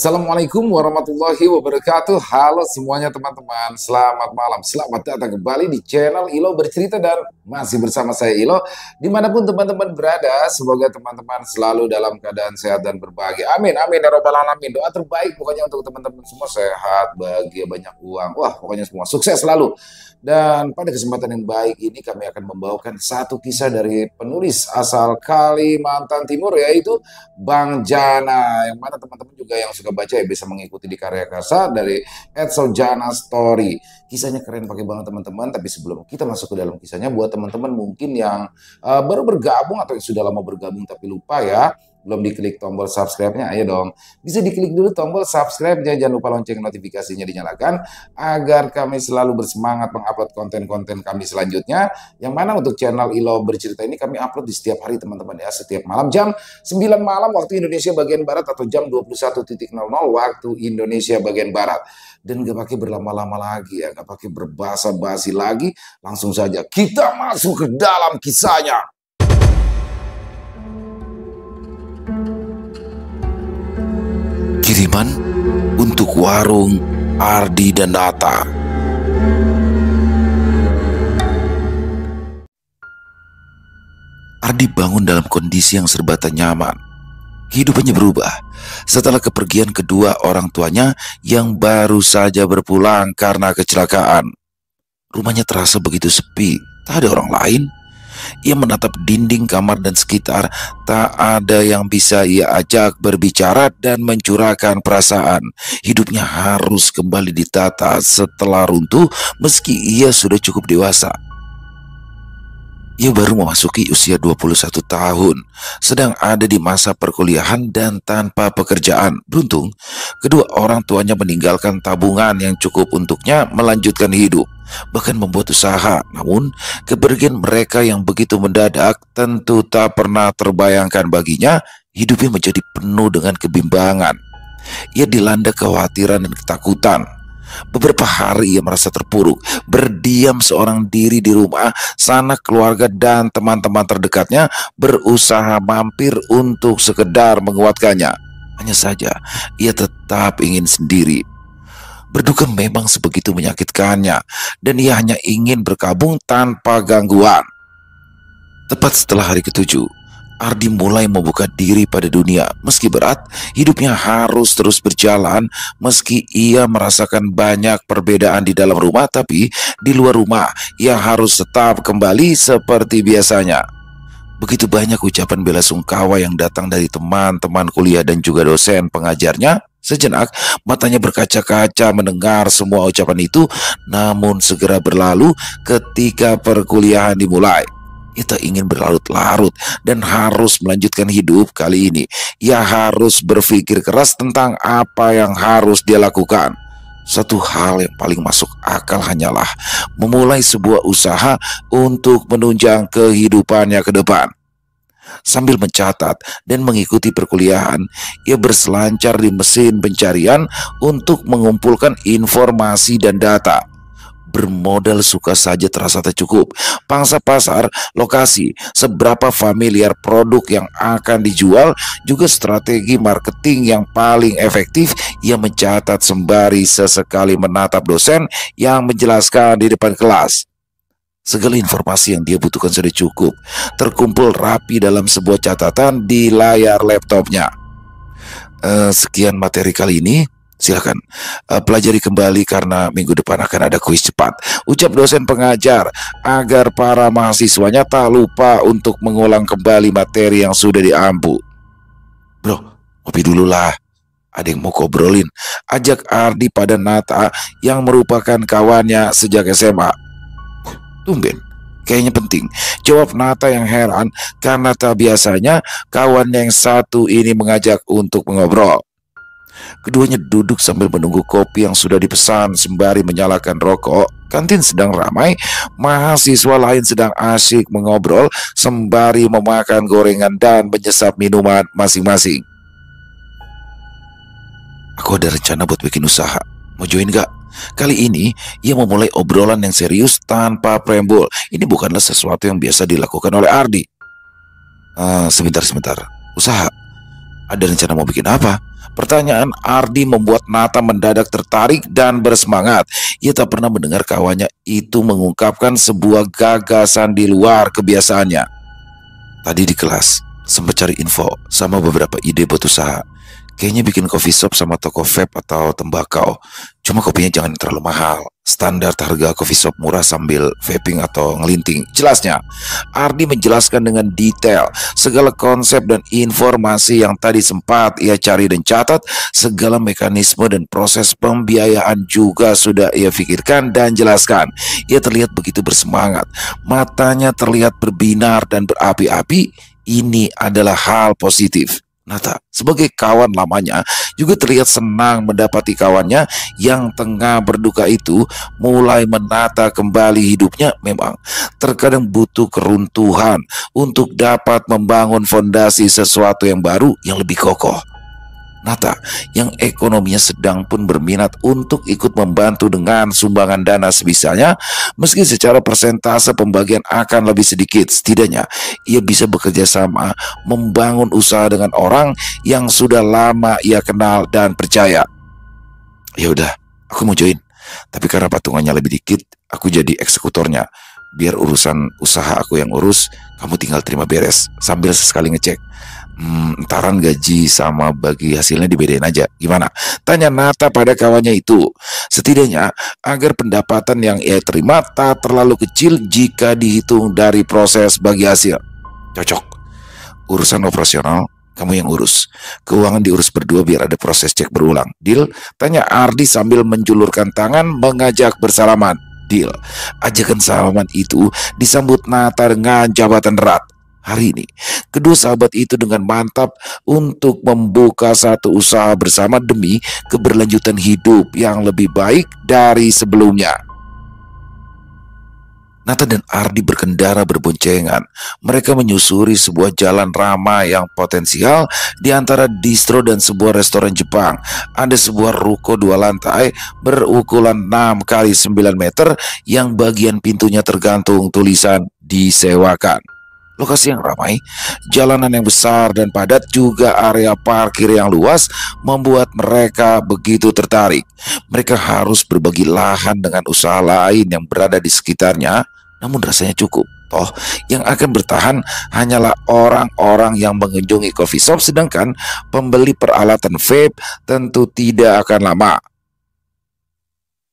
Assalamualaikum warahmatullahi wabarakatuh. Halo semuanya teman-teman, selamat malam. Selamat datang kembali di channel Ilo Bercerita dan masih bersama saya Ilo. Dimanapun teman-teman berada, semoga teman-teman selalu dalam keadaan sehat dan berbahagia. Amin, amin ya robbal alamin. Doa terbaik pokoknya untuk teman-teman semua sehat, bahagia, banyak uang. Wah, pokoknya semua sukses selalu. Dan pada kesempatan yang baik ini kami akan membawakan satu kisah dari penulis asal Kalimantan Timur, yaitu Bang Jana, yang mana teman-teman juga yang suka baca ya bisa mengikuti di karya karsa dari Edsel Jana Story. Kisahnya keren pakai banget teman-teman, tapi sebelum kita masuk ke dalam kisahnya, buat teman-teman mungkin yang baru bergabung atau yang sudah lama bergabung tapi lupa ya, belum diklik tombol subscribe-nya, ayo dong. Bisa diklik dulu tombol subscribe-nya, jangan lupa lonceng notifikasinya dinyalakan, agar kami selalu bersemangat mengupload konten-konten kami selanjutnya. Yang mana untuk channel Ilo Bercerita ini kami upload di setiap hari teman-teman ya, setiap malam jam 9 malam waktu Indonesia bagian Barat atau jam 21.00 waktu Indonesia bagian Barat. Dan gak pakai berlama-lama lagi ya, gak pakai berbahasa-basi lagi, langsung saja kita masuk ke dalam kisahnya. Kiriman untuk warung Ardi dan Nata. Ardi bangun dalam kondisi yang serba tak nyaman. Kehidupannya berubah setelah kepergian kedua orang tuanya yang baru saja berpulang karena kecelakaan. Rumahnya terasa begitu sepi, tak ada orang lain. Ia menatap dinding kamar dan sekitar, tak ada yang bisa ia ajak berbicara dan mencurahkan perasaan. Hidupnya harus kembali ditata setelah runtuh meski ia sudah cukup dewasa. Ia baru memasuki usia 21 tahun, sedang ada di masa perkuliahan dan tanpa pekerjaan. Beruntung, kedua orang tuanya meninggalkan tabungan yang cukup untuknya melanjutkan hidup, bahkan membuat usaha. Namun, kepergian mereka yang begitu mendadak tentu tak pernah terbayangkan baginya. Hidupnya menjadi penuh dengan kebimbangan. Ia dilanda kekhawatiran dan ketakutan. Beberapa hari ia merasa terpuruk, berdiam seorang diri di rumah. Sanak keluarga dan teman-teman terdekatnya berusaha mampir untuk sekedar menguatkannya. Hanya saja, ia tetap ingin sendiri. Berduka memang sebegitu menyakitkannya, dan ia hanya ingin berkabung tanpa gangguan. Tepat setelah hari ketujuh, Ardi mulai membuka diri pada dunia. Meski berat, hidupnya harus terus berjalan. Meski ia merasakan banyak perbedaan di dalam rumah, tapi di luar rumah ia harus tetap kembali seperti biasanya. Begitu banyak ucapan bela sungkawa yang datang dari teman-teman kuliah dan juga dosen pengajarnya. Sejenak matanya berkaca-kaca mendengar semua ucapan itu, namun segera berlalu ketika perkuliahan dimulai. Ia tak ingin berlarut-larut dan harus melanjutkan hidup. Kali ini ia harus berpikir keras tentang apa yang harus dia lakukan. Satu hal yang paling masuk akal hanyalah memulai sebuah usaha untuk menunjang kehidupannya ke depan. Sambil mencatat dan mengikuti perkuliahan, ia berselancar di mesin pencarian untuk mengumpulkan informasi dan data. Bermodal suka saja terasa tak cukup. Pangsa pasar, lokasi, seberapa familiar produk yang akan dijual, juga strategi marketing yang paling efektif. Ia mencatat sembari sesekali menatap dosen yang menjelaskan di depan kelas. Segala informasi yang dia butuhkan sudah cukup, terkumpul rapi dalam sebuah catatan di layar laptopnya. Sekian materi kali ini. Silakan pelajari kembali karena minggu depan akan ada kuis cepat. Ucap dosen pengajar agar para mahasiswanya tak lupa untuk mengulang kembali materi yang sudah diampu. Bro, kopi dulu lah. Ada yang mau ngobrolin. Ajak Ardi pada Nata yang merupakan kawannya sejak SMA. Tumben, kayaknya penting, jawab Nata yang heran karena tak biasanya kawan yang satu ini mengajak untuk mengobrol. Keduanya duduk sambil menunggu kopi yang sudah dipesan sembari menyalakan rokok. Kantin sedang ramai, mahasiswa lain sedang asyik mengobrol sembari memakan gorengan dan menyesap minuman masing-masing. Aku ada rencana buat bikin usaha. Mau join gak? Kali ini ia memulai obrolan yang serius tanpa preambul. Ini bukanlah sesuatu yang biasa dilakukan oleh Ardi. Sebentar. Usaha? Ada rencana mau bikin apa? Pertanyaan Ardi membuat Nata mendadak tertarik dan bersemangat. Ia tak pernah mendengar kawannya itu mengungkapkan sebuah gagasan di luar kebiasaannya. Tadi di kelas, sempat cari info sama beberapa ide buat usaha. Kayaknya bikin coffee shop sama toko vape atau tembakau. Cuma kopinya jangan terlalu mahal. Standar harga coffee shop murah sambil vaping atau ngelinting. Jelasnya, Ardi menjelaskan dengan detail segala konsep dan informasi yang tadi sempat ia cari dan catat. Segala mekanisme dan proses pembiayaan juga sudah ia pikirkan dan jelaskan. Ia terlihat begitu bersemangat. Matanya terlihat berbinar dan berapi-api. Ini adalah hal positif. Nata, sebagai kawan lamanya, juga terlihat senang mendapati kawannya yang tengah berduka itu mulai menata kembali hidupnya. Memang terkadang butuh keruntuhan untuk dapat membangun fondasi sesuatu yang baru yang lebih kokoh. Nata, yang ekonominya sedang pun berminat untuk ikut membantu dengan sumbangan dana sebisanya, meski secara persentase pembagian akan lebih sedikit. Setidaknya, ia bisa bekerja sama membangun usaha dengan orang yang sudah lama ia kenal dan percaya. Ya udah, aku mau join. Tapi karena patungannya lebih dikit, aku jadi eksekutornya. Biar urusan usaha aku yang urus, kamu tinggal terima beres sambil sesekali ngecek. Entaran gaji sama bagi hasilnya dibedain aja. Gimana? Tanya Nata pada kawannya itu. Setidaknya agar pendapatan yang ia terima tak terlalu kecil jika dihitung dari proses bagi hasil. Cocok. Urusan operasional kamu yang urus. Keuangan diurus berdua biar ada proses cek berulang. Deal? Tanya Ardi sambil menjulurkan tangan mengajak bersalaman. Deal. Ajakan salaman itu disambut Nata dengan jabatan erat. Hari ini, kedua sahabat itu dengan mantap untuk membuka satu usaha bersama demi keberlanjutan hidup yang lebih baik dari sebelumnya. Nata dan Ardi berkendara berboncengan. Mereka menyusuri sebuah jalan ramai yang potensial di antara distro dan sebuah restoran Jepang. Ada sebuah ruko 2 lantai berukuran 6 kali 9 meter yang bagian pintunya tergantung tulisan disewakan. Lokasi yang ramai, jalanan yang besar dan padat, juga area parkir yang luas membuat mereka begitu tertarik. Mereka harus berbagi lahan dengan usaha lain yang berada di sekitarnya, namun rasanya cukup. Toh, yang akan bertahan hanyalah orang-orang yang mengunjungi coffee shop, sedangkan pembeli peralatan vape tentu tidak akan lama.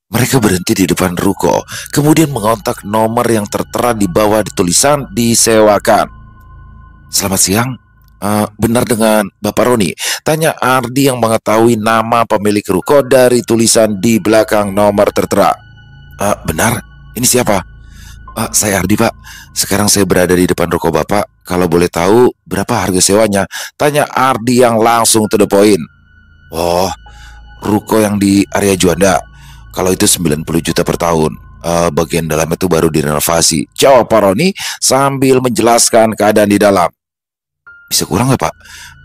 Mereka berhenti di depan ruko, kemudian mengontak nomor yang tertera di bawah tulisan disewakan. Selamat siang, benar dengan Bapak Roni? Tanya Ardi yang mengetahui nama pemilik ruko dari tulisan di belakang nomor tertera. Benar, ini siapa? Saya Ardi, Pak. Sekarang saya berada di depan ruko Bapak. Kalau boleh tahu berapa harga sewanya? Tanya Ardi yang langsung to the point. Oh, ruko yang di area Juanda. Kalau itu 90 juta per tahun. Bagian dalam itu baru direnovasi, jawab Pak Roni sambil menjelaskan keadaan di dalam. Bisa kurang nggak Pak?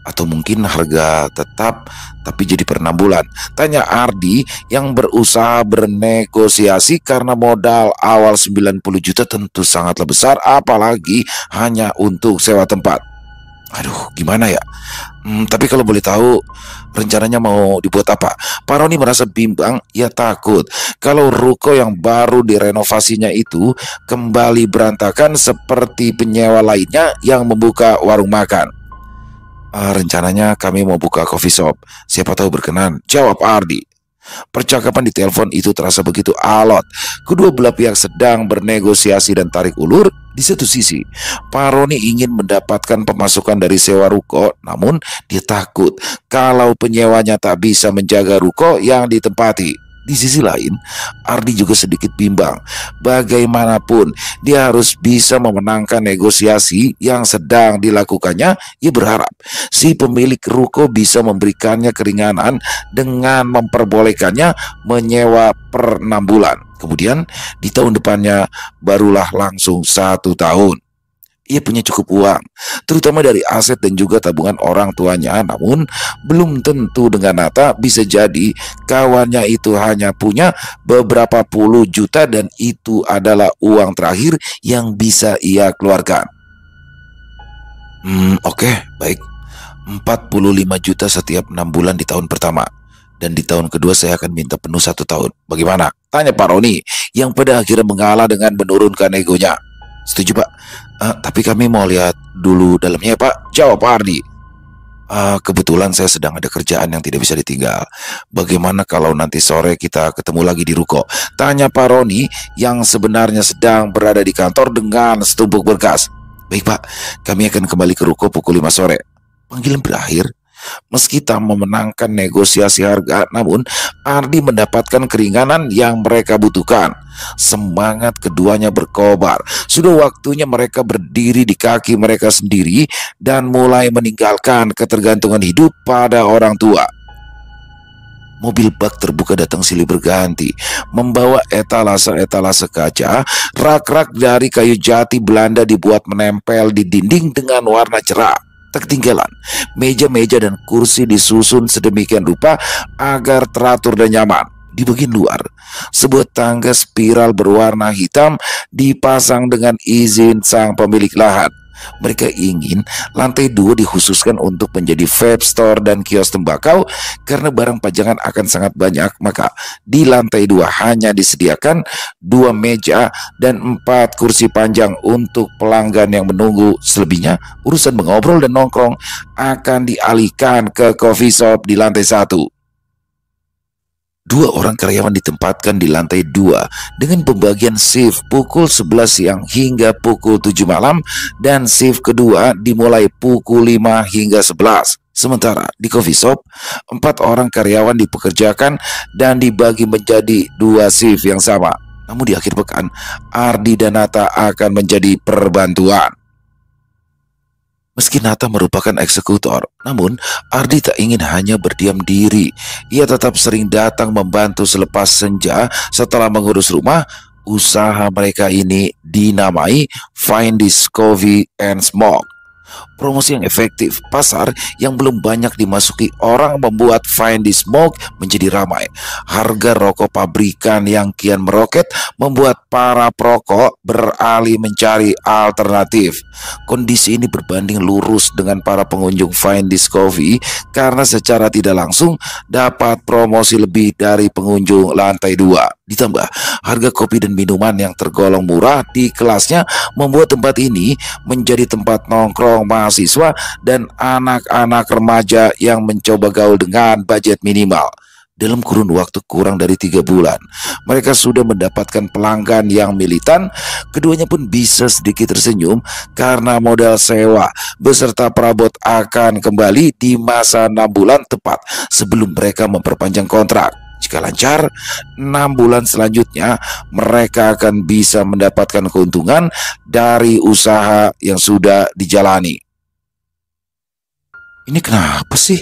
Atau mungkin harga tetap tapi jadi per 6 bulan? Tanya Ardi yang berusaha bernegosiasi karena modal awal 90 juta tentu sangatlah besar, apalagi hanya untuk sewa tempat. Aduh, gimana ya? Tapi kalau boleh tahu rencananya mau dibuat apa? Pak Roni merasa bimbang. Ia takut kalau ruko yang baru direnovasinya itu kembali berantakan seperti penyewa lainnya yang membuka warung makan. Rencananya kami mau buka coffee shop. Siapa tahu berkenan, jawab Ardi. Percakapan di telepon itu terasa begitu alot. Kedua belah pihak sedang bernegosiasi dan tarik ulur. Di satu sisi, Pak Roni ingin mendapatkan pemasukan dari sewa ruko, namun dia takut kalau penyewanya tak bisa menjaga ruko yang ditempati. Di sisi lain, Ardi juga sedikit bimbang. Bagaimanapun, dia harus bisa memenangkan negosiasi yang sedang dilakukannya. Ia berharap si pemilik ruko bisa memberikannya keringanan dengan memperbolehkannya menyewa per 6 bulan. Kemudian di tahun depannya barulah langsung 1 tahun. Ia punya cukup uang, terutama dari aset dan juga tabungan orang tuanya. Namun belum tentu dengan Nata. Bisa jadi kawannya itu hanya punya beberapa puluh juta dan itu adalah uang terakhir yang bisa ia keluarkan. Oke, baik. 45 juta setiap 6 bulan di tahun pertama. Dan di tahun kedua saya akan minta penuh 1 tahun. Bagaimana? Tanya Pak Roni, yang pada akhirnya mengalah dengan menurunkan egonya. Setuju Pak. Tapi kami mau lihat dulu dalamnya Pak. Jawab Pak Ardi. Kebetulan saya sedang ada kerjaan yang tidak bisa ditinggal. Bagaimana kalau nanti sore kita ketemu lagi di ruko? Tanya Pak Roni yang sebenarnya sedang berada di kantor dengan setumpuk berkas. Baik Pak, kami akan kembali ke ruko pukul 5 sore. Panggilan berakhir. Meski tak memenangkan negosiasi harga, namun Ardi mendapatkan keringanan yang mereka butuhkan. Semangat keduanya berkobar. Sudah waktunya mereka berdiri di kaki mereka sendiri dan mulai meninggalkan ketergantungan hidup pada orang tua. Mobil bak terbuka datang silih berganti, membawa etalase-etalase kaca, rak-rak dari kayu jati Belanda dibuat menempel di dinding dengan warna cerah. Tak ketinggalan, meja-meja dan kursi disusun sedemikian rupa agar teratur dan nyaman. Di bagian luar, sebuah tangga spiral berwarna hitam dipasang dengan izin sang pemilik lahan. Mereka ingin lantai 2 dikhususkan untuk menjadi vape store dan kios tembakau. Karena barang pajangan akan sangat banyak, maka di lantai 2 hanya disediakan 2 meja dan 4 kursi panjang untuk pelanggan yang menunggu. Selebihnya urusan mengobrol dan nongkrong akan dialihkan ke coffee shop di lantai 1. 2 orang karyawan ditempatkan di lantai 2 dengan pembagian shift pukul 11 siang hingga pukul 7 malam dan shift kedua dimulai pukul 5 hingga 11. Sementara di coffee shop, 4 orang karyawan dipekerjakan dan dibagi menjadi 2 shift yang sama. Namun di akhir pekan, Ardi dan Nata akan menjadi perbantuan. Meski Nata merupakan eksekutor, namun Ardi tak ingin hanya berdiam diri. Ia tetap sering datang membantu selepas senja setelah mengurus rumah. Usaha mereka ini dinamai Find This Coffee and Smoke. Promosi yang efektif, pasar yang belum banyak dimasuki orang membuat Find This Smoke menjadi ramai. Harga rokok pabrikan yang kian meroket membuat para perokok beralih mencari alternatif. Kondisi ini berbanding lurus dengan para pengunjung Find This Coffee karena secara tidak langsung dapat promosi lebih dari pengunjung lantai 2. Ditambah harga kopi dan minuman yang tergolong murah di kelasnya membuat tempat ini menjadi tempat nongkrong mahasiswa dan anak-anak remaja yang mencoba gaul dengan budget minimal. Dalam kurun waktu kurang dari 3 bulan, mereka sudah mendapatkan pelanggan yang militan. Keduanya pun bisa sedikit tersenyum karena modal sewa beserta perabot akan kembali di masa 6 bulan tepat sebelum mereka memperpanjang kontrak. Jika lancar, 6 bulan selanjutnya mereka akan bisa mendapatkan keuntungan dari usaha yang sudah dijalani. Ini kenapa sih?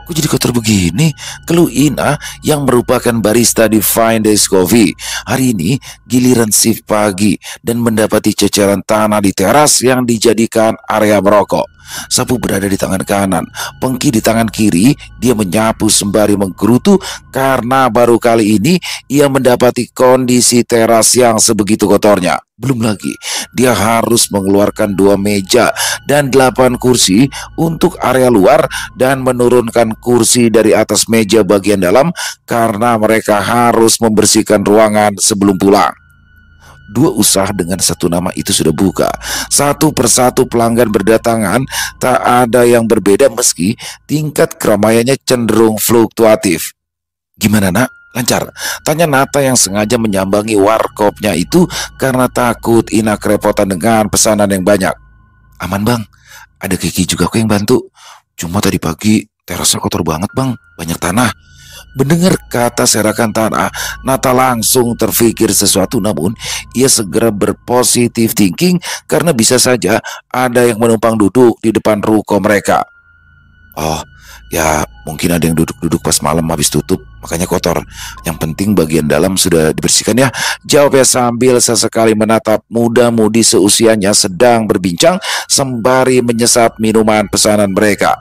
Kok jadi kotor begini? Keluh Ina yang merupakan barista di Find This Coffee. Hari ini giliran shift pagi dan mendapati ceceran tanah di teras yang dijadikan area merokok. Sapu berada di tangan kanan, pengki di tangan kiri. Dia menyapu sembari menggerutu karena baru kali ini ia mendapati kondisi teras yang sebegitu kotornya. Belum lagi dia harus mengeluarkan 2 meja dan 8 kursi untuk area luar dan menurunkan kursi dari atas meja bagian dalam karena mereka harus membersihkan ruangan sebelum pulang. 2 usaha dengan 1 nama itu sudah buka. Satu persatu pelanggan berdatangan, tak ada yang berbeda meski tingkat keramaiannya cenderung fluktuatif. Gimana nak? Lancar? Tanya Nata yang sengaja menyambangi warkopnya itu karena takut Ina kerepotan dengan pesanan yang banyak. Aman bang, ada Kiki juga kok yang bantu. Cuma tadi pagi terasnya kotor banget bang, banyak tanah. Mendengar kata serakan tanah, Nata langsung terfikir sesuatu, namun ia segera berpositif thinking karena bisa saja ada yang menumpang duduk di depan ruko mereka. Oh, ya mungkin ada yang duduk-duduk pas malam habis tutup, makanya kotor. Yang penting bagian dalam sudah dibersihkan ya, jawabnya sambil sesekali menatap muda-mudi seusianya sedang berbincang sembari menyesap minuman pesanan mereka.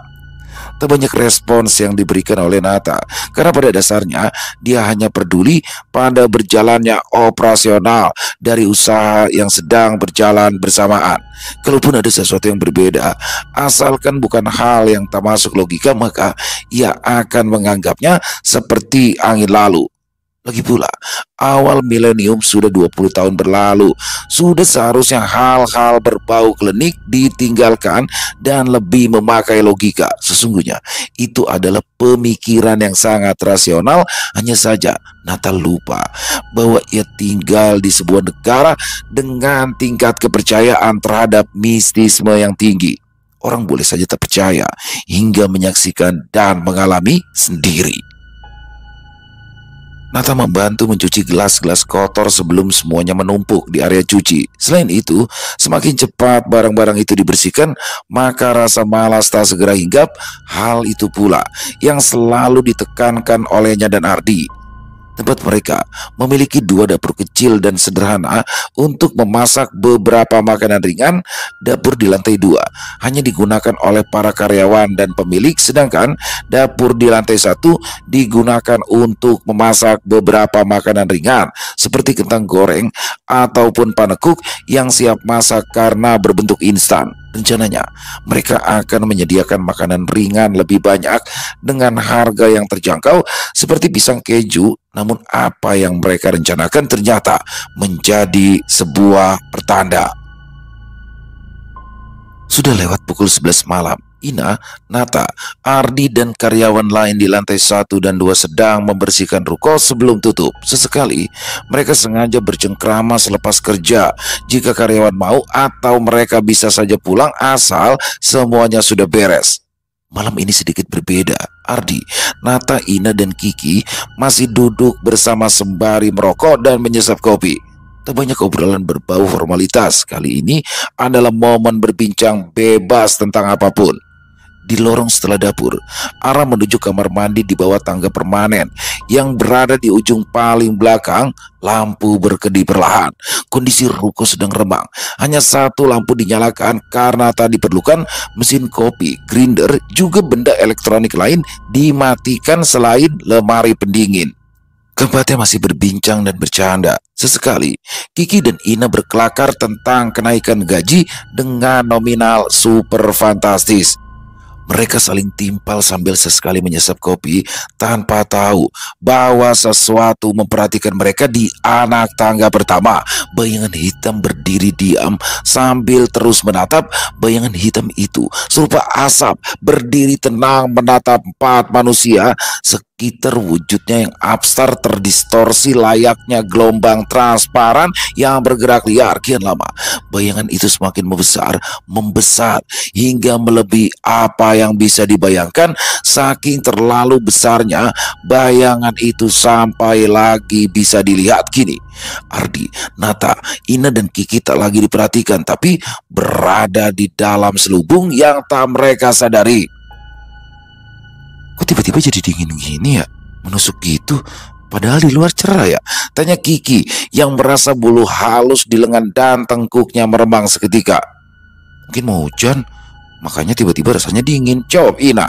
Tak banyak respons yang diberikan oleh Nata, karena pada dasarnya dia hanya peduli pada berjalannya operasional dari usaha yang sedang berjalan bersamaan. Kalaupun ada sesuatu yang berbeda, asalkan bukan hal yang tak masuk logika, maka ia akan menganggapnya seperti angin lalu. Lagi pula, awal milenium sudah 20 tahun berlalu. Sudah seharusnya hal-hal berbau klinik ditinggalkan dan lebih memakai logika. Sesungguhnya, itu adalah pemikiran yang sangat rasional. Hanya saja, Nata lupa bahwa ia tinggal di sebuah negara dengan tingkat kepercayaan terhadap mistisme yang tinggi. Orang boleh saja tak percaya hingga menyaksikan dan mengalami sendiri. Nata membantu mencuci gelas-gelas kotor sebelum semuanya menumpuk di area cuci. Selain itu, semakin cepat barang-barang itu dibersihkan, maka rasa malas tak segera hinggap. Hal itu pula yang selalu ditekankan olehnya dan Ardi. Tempat mereka memiliki 2 dapur kecil dan sederhana untuk memasak beberapa makanan ringan. Dapur di lantai 2 hanya digunakan oleh para karyawan dan pemilik, sedangkan dapur di lantai 1 digunakan untuk memasak beberapa makanan ringan seperti kentang goreng ataupun panekuk yang siap masak karena berbentuk instan. Rencananya, mereka akan menyediakan makanan ringan lebih banyak dengan harga yang terjangkau seperti pisang keju. Namun apa yang mereka rencanakan ternyata menjadi sebuah pertanda. Sudah lewat pukul 11 malam. Ina, Nata, Ardi dan karyawan lain di lantai 1 dan 2 sedang membersihkan ruko sebelum tutup. Sesekali mereka sengaja bercengkrama selepas kerja. Jika karyawan mau, atau mereka bisa saja pulang asal semuanya sudah beres. Malam ini sedikit berbeda. Ardi, Nata, Ina dan Kiki masih duduk bersama sembari merokok dan menyesap kopi. Tak banyak obrolan berbau formalitas. Kali ini adalah momen berbincang bebas tentang apapun. Di lorong setelah dapur, arah menuju kamar mandi di bawah tangga permanen yang berada di ujung paling belakang. Lampu berkedip perlahan. Kondisi ruko sedang remang. Hanya satu lampu dinyalakan karena tak diperlukan mesin kopi, grinder, juga benda elektronik lain dimatikan selain lemari pendingin. Keempatnya masih berbincang dan bercanda. Sesekali, Kiki dan Ina berkelakar tentang kenaikan gaji dengan nominal super fantastis. Mereka saling timpal sambil sesekali menyesap kopi tanpa tahu bahwa sesuatu memperhatikan mereka di anak tangga pertama. Bayangan hitam berdiri diam sambil terus menatap. Bayangan hitam itu serupa asap berdiri tenang menatap 4 manusia. Sekitar wujudnya yang abstrak terdistorsi layaknya gelombang transparan yang bergerak liar. Kian lama, bayangan itu semakin membesar hingga melebihi apa yang bisa dibayangkan. Saking terlalu besarnya bayangan itu sampai lagi bisa dilihat. Kini Ardi, Nata, Ina dan Kiki tak lagi diperhatikan, tapi berada di dalam selubung yang tak mereka sadari. Kok tiba-tiba jadi dingin gini ya? Menusuk gitu. Padahal di luar cerah ya? Tanya Kiki yang merasa bulu halus di lengan dan tengkuknya meremang seketika. Mungkin mau hujan, makanya tiba-tiba rasanya dingin, jawab Ina.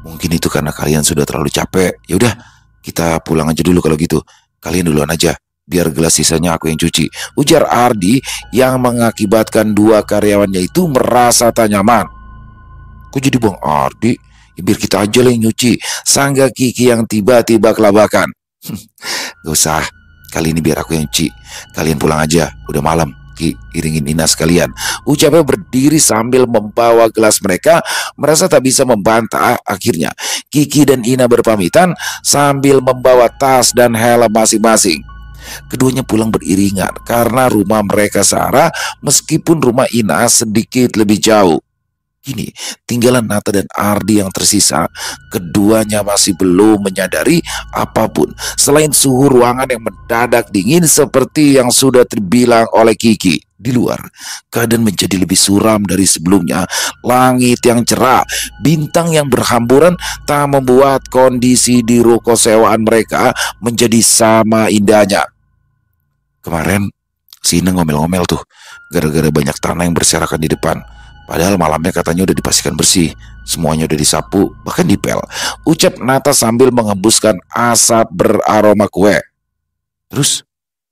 Mungkin itu karena kalian sudah terlalu capek. Ya udah, kita pulang aja dulu kalau gitu. Kalian duluan aja, biar gelas sisanya aku yang cuci, ujar Ardi yang mengakibatkan 2 karyawannya itu merasa tak nyaman. Kok jadi Bang Ardi? Ya biar kita aja lah yang nyuci, sangga Kiki yang tiba-tiba kelabakan. Gak usah, kali ini biar aku yang nyuci. Kalian pulang aja, udah malam. Ki, iringin Ina sekalian, ucapnya berdiri sambil membawa gelas mereka. Merasa tak bisa membantah, akhirnya Kiki dan Ina berpamitan sambil membawa tas dan helm masing-masing. Keduanya pulang beriringan karena rumah mereka searah, meskipun rumah Ina sedikit lebih jauh. Kini tinggalan Nata dan Ardi yang tersisa. Keduanya masih belum menyadari apapun selain suhu ruangan yang mendadak dingin seperti yang sudah terbilang oleh Kiki. Di luar, keadaan menjadi lebih suram dari sebelumnya. Langit yang cerah, bintang yang berhamburan tak membuat kondisi di ruko sewaan mereka menjadi sama indahnya. Kemarin si Ina ngomel-ngomel tuh gara-gara banyak tanah yang berserakan di depan. Padahal malamnya katanya udah dipastikan bersih. Semuanya udah disapu, bahkan dipel, ucap Nata sambil menghembuskan asap beraroma kue. Terus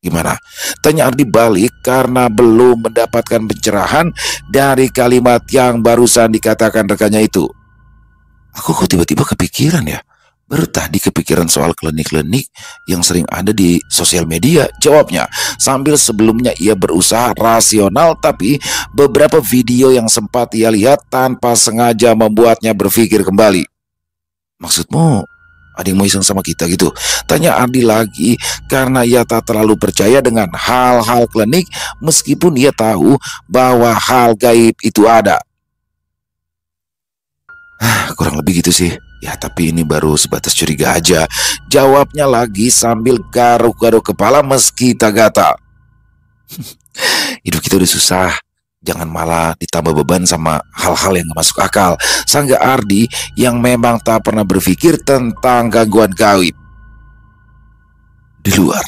gimana? Tanya Ardi balik karena belum mendapatkan pencerahan dari kalimat yang barusan dikatakan rekannya itu. Aku kok tiba-tiba kepikiran ya? Baru tadi kepikiran soal klinik-klinik yang sering ada di sosial media, jawabnya. Sambil sebelumnya ia berusaha rasional, tapi beberapa video yang sempat ia lihat tanpa sengaja membuatnya berpikir kembali. Maksudmu ada yang mau iseng sama kita gitu? Tanya Ardi lagi karena ia tak terlalu percaya dengan hal-hal klinik meskipun ia tahu bahwa hal gaib itu ada. Kurang lebih gitu sih. Ya tapi ini baru sebatas curiga aja, jawabnya lagi sambil garuk-garuk kepala meski tak gatal. Hidup kita udah susah, jangan malah ditambah beban sama hal-hal yang gak masuk akal, sanggah Ardi yang memang tak pernah berpikir tentang gangguan gaib. Di luar,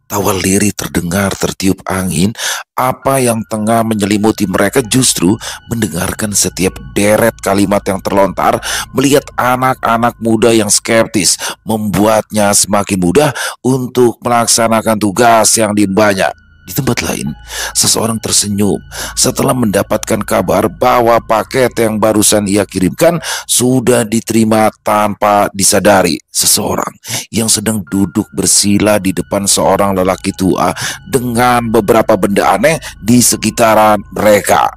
tawa lirih terdengar tertiup angin. Apa yang tengah menyelimuti mereka justru mendengarkan setiap deret kalimat yang terlontar. Melihat anak-anak muda yang skeptis membuatnya semakin mudah untuk melaksanakan tugas yang diembannya. Di tempat lain, seseorang tersenyum setelah mendapatkan kabar bahwa paket yang barusan ia kirimkan sudah diterima tanpa disadari. Seseorang yang sedang duduk bersila di depan seorang lelaki tua dengan beberapa benda aneh di sekitaran mereka.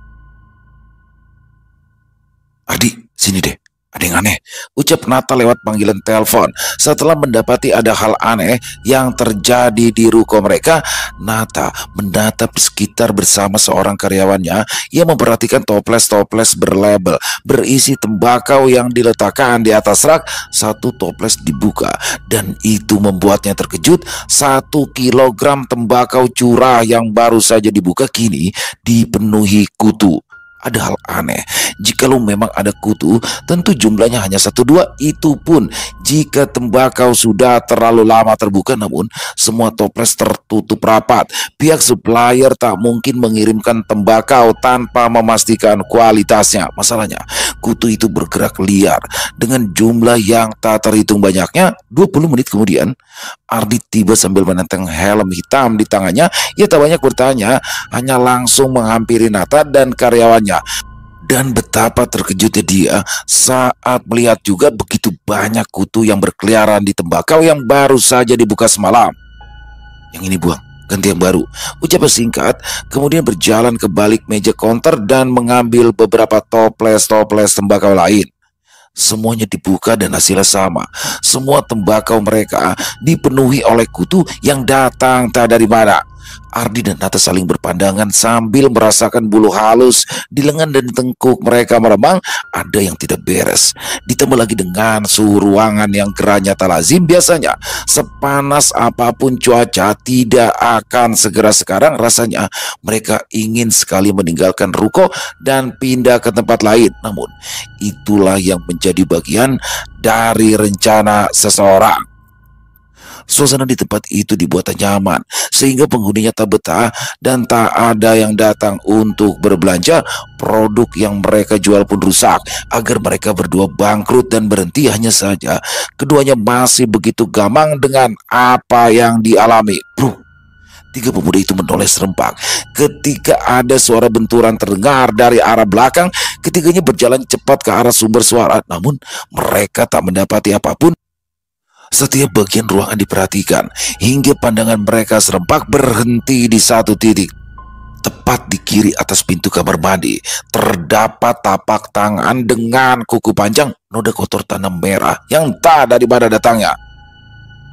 Adi, sini deh. Ada yang aneh, ucap Nata lewat panggilan telepon. Setelah mendapati ada hal aneh yang terjadi di ruko mereka, Nata menatap sekitar bersama seorang karyawannya yang memperhatikan toples-toples berlabel berisi tembakau yang diletakkan di atas rak. Satu toples dibuka dan itu membuatnya terkejut. 1 kilogram tembakau curah yang baru saja dibuka kini dipenuhi kutu. Ada hal aneh, jikalau memang ada kutu, tentu jumlahnya hanya 1-2, itu pun jika tembakau sudah terlalu lama terbuka. Namun semua toples tertutup rapat. Pihak supplier tak mungkin mengirimkan tembakau tanpa memastikan kualitasnya. Masalahnya, kutu itu bergerak liar dengan jumlah yang tak terhitung banyaknya. 20 menit kemudian, Ardi tiba sambil menenteng helm hitam di tangannya. Ia tak banyak bertanya, hanya langsung menghampiri Nata dan karyawannya. Dan betapa terkejutnya dia saat melihat juga begitu banyak kutu yang berkeliaran di tembakau yang baru saja dibuka semalam. Yang ini buang, ganti yang baru, ucap singkat, kemudian berjalan ke balik meja counter dan mengambil beberapa toples-toples tembakau lain. Semuanya dibuka dan hasilnya sama. Semua tembakau mereka dipenuhi oleh kutu yang datang tak dari mana. Ardi dan Nata saling berpandangan sambil merasakan bulu halus di lengan dan tengkuk mereka meremang. Ada yang tidak beres. Ditambah lagi dengan suhu ruangan yang gerahnya tak lazim. Biasanya sepanas apapun cuaca tidak akan segera sekarang. Rasanya mereka ingin sekali meninggalkan ruko dan pindah ke tempat lain. Namun itulah yang menjadi bagian dari rencana seseorang. Suasana di tempat itu dibuat nyaman sehingga penghuninya tak betah dan tak ada yang datang untuk berbelanja. Produk yang mereka jual pun rusak agar mereka berdua bangkrut dan berhenti. Hanya saja keduanya masih begitu gamang dengan apa yang dialami. Bro, 3 pemuda itu menoleh serempak ketika ada suara benturan terdengar dari arah belakang. Ketiganya berjalan cepat ke arah sumber suara, namun mereka tak mendapati apapun. Setiap bagian ruangan diperhatikan hingga pandangan mereka serempak berhenti di satu titik. Tepat di kiri atas pintu kamar mandi terdapat tapak tangan dengan kuku panjang, noda kotor tanam merah yang tak dari mana datangnya.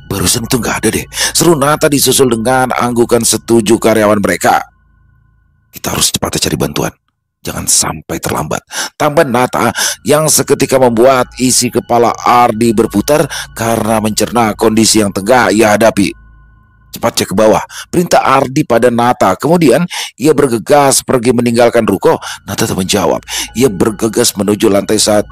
Barusan itu nggak ada deh, seru Nata disusul dengan anggukan setuju karyawan mereka. Kita harus cepat cari bantuan, jangan sampai terlambat, tambah Nata yang seketika membuat isi kepala Ardi berputar karena mencerna kondisi yang tengah ia hadapi. Cepat cek ke bawah, perintah Ardi pada Nata. Kemudian ia bergegas pergi meninggalkan ruko. Nata tak menjawab. Ia bergegas menuju lantai 1.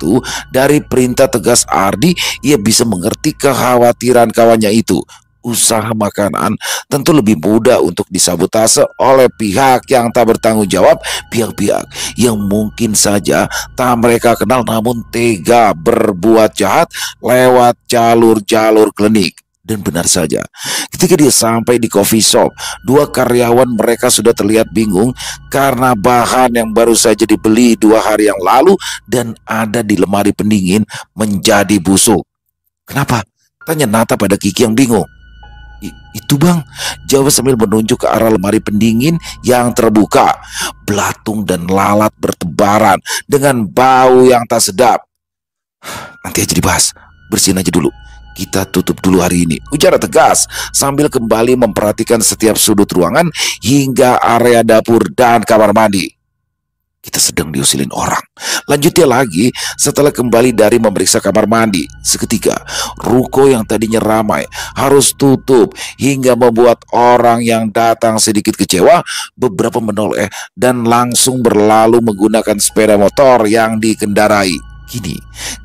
Dari perintah tegas Ardi, ia bisa mengerti kekhawatiran kawannya itu. Usaha makanan tentu lebih mudah untuk disabotase oleh pihak yang tak bertanggung jawab, pihak-pihak yang mungkin saja tak mereka kenal namun tega berbuat jahat lewat jalur-jalur klinik. Dan benar saja, ketika dia sampai di coffee shop, dua karyawan mereka sudah terlihat bingung karena bahan yang baru saja dibeli 2 hari yang lalu dan ada di lemari pendingin menjadi busuk. "Kenapa?" tanya Nata pada Kiki yang bingung. Itu bang," jawab sambil menunjuk ke arah lemari pendingin yang terbuka. Belatung dan lalat bertebaran dengan bau yang tak sedap. "Nanti aja dibahas, bersihin aja dulu. Kita tutup dulu hari ini," ujar tegas sambil kembali memperhatikan setiap sudut ruangan hingga area dapur dan kamar mandi. "Kita sedang diusilin orang," lanjutnya lagi setelah kembali dari memeriksa kamar mandi. Seketika, ruko yang tadinya ramai harus tutup hingga membuat orang yang datang sedikit kecewa. Beberapa menoleh dan langsung berlalu menggunakan sepeda motor yang dikendarai. Kini,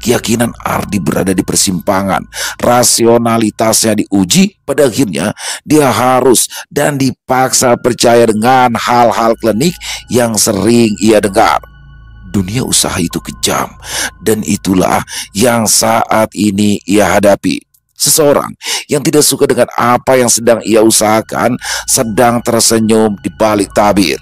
keyakinan Ardi berada di persimpangan. Rasionalitasnya diuji, pada akhirnya dia harus dan dipaksa percaya dengan hal-hal klinik yang sering ia dengar. Dunia usaha itu kejam, dan itulah yang saat ini ia hadapi. Seseorang yang tidak suka dengan apa yang sedang ia usahakan sedang tersenyum di balik tabir.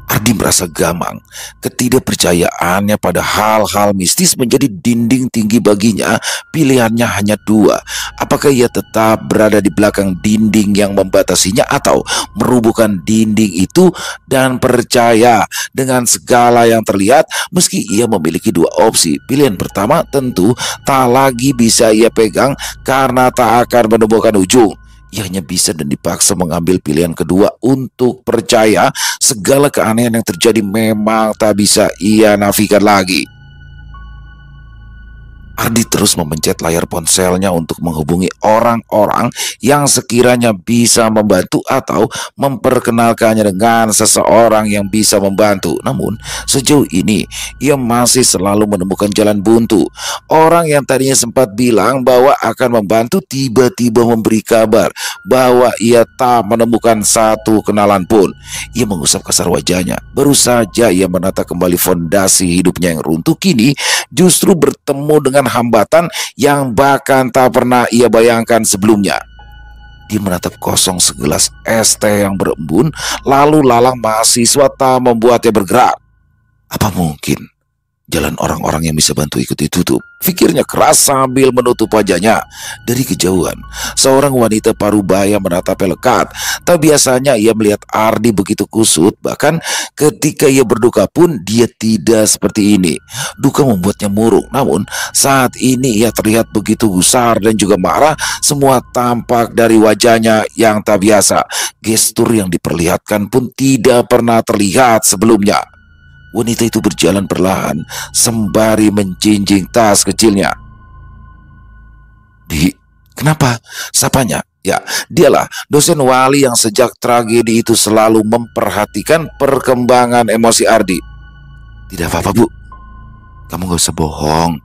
Ardi merasa gamang. Ketidakpercayaannya pada hal-hal mistis menjadi dinding tinggi baginya. Pilihannya hanya 2. Apakah ia tetap berada di belakang dinding yang membatasinya atau merubuhkan dinding itu dan percaya dengan segala yang terlihat? Meski ia memiliki 2 opsi, pilihan pertama tentu tak lagi bisa ia pegang karena tak akan menemukan ujung. Ia hanya bisa dan dipaksa mengambil pilihan kedua untuk percaya segala keanehan yang terjadi memang tak bisa ia nafikan lagi. Ardi terus memencet layar ponselnya untuk menghubungi orang-orang yang sekiranya bisa membantu atau memperkenalkannya dengan seseorang yang bisa membantu. Namun sejauh ini ia masih selalu menemukan jalan buntu. Orang yang tadinya sempat bilang bahwa akan membantu tiba-tiba memberi kabar bahwa ia tak menemukan satu kenalan pun. Ia mengusap kasar wajahnya. Baru saja ia menata kembali fondasi hidupnya yang runtuh, kini justru bertemu dengan hambatan yang bahkan tak pernah ia bayangkan sebelumnya. Dia menatap kosong segelas es teh yang berembun, lalu lalang mahasiswa tak membuatnya bergerak. Apa mungkin jalan orang-orang yang bisa bantu ikut ditutup? Pikirnya keras sambil menutup wajahnya. Dari kejauhan, seorang wanita parubaya menatapnya lekat. Tak biasanya ia melihat Ardi begitu kusut. Bahkan ketika ia berduka pun dia tidak seperti ini. Duka membuatnya murung. Namun saat ini ia terlihat begitu gusar dan juga marah. Semua tampak dari wajahnya yang tak biasa. Gestur yang diperlihatkan pun tidak pernah terlihat sebelumnya. Wanita itu berjalan perlahan sembari menjinjing tas kecilnya. "Bi, kenapa?" sapanya. Ya, dialah dosen wali yang sejak tragedi itu selalu memperhatikan perkembangan emosi Ardi. "Tidak apa-apa, Bu. Kamu gak usah bohong.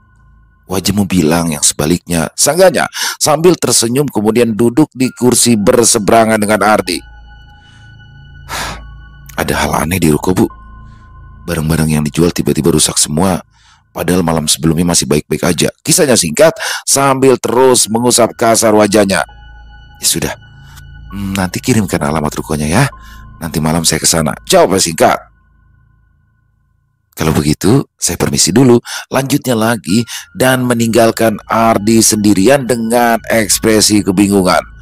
Wajahmu bilang yang sebaliknya," sanggahnya sambil tersenyum kemudian duduk di kursi berseberangan dengan Ardi. "Ada hal aneh di ruko, Bu. Barang-barang yang dijual tiba-tiba rusak semua. Padahal malam sebelumnya masih baik-baik aja," kisahnya singkat sambil terus mengusap kasar wajahnya. "Ya sudah, nanti kirimkan alamat rukonya ya. Nanti malam saya ke sana," jawabnya singkat. "Kalau begitu, saya permisi dulu," lanjutnya lagi dan meninggalkan Ardi sendirian dengan ekspresi kebingungan.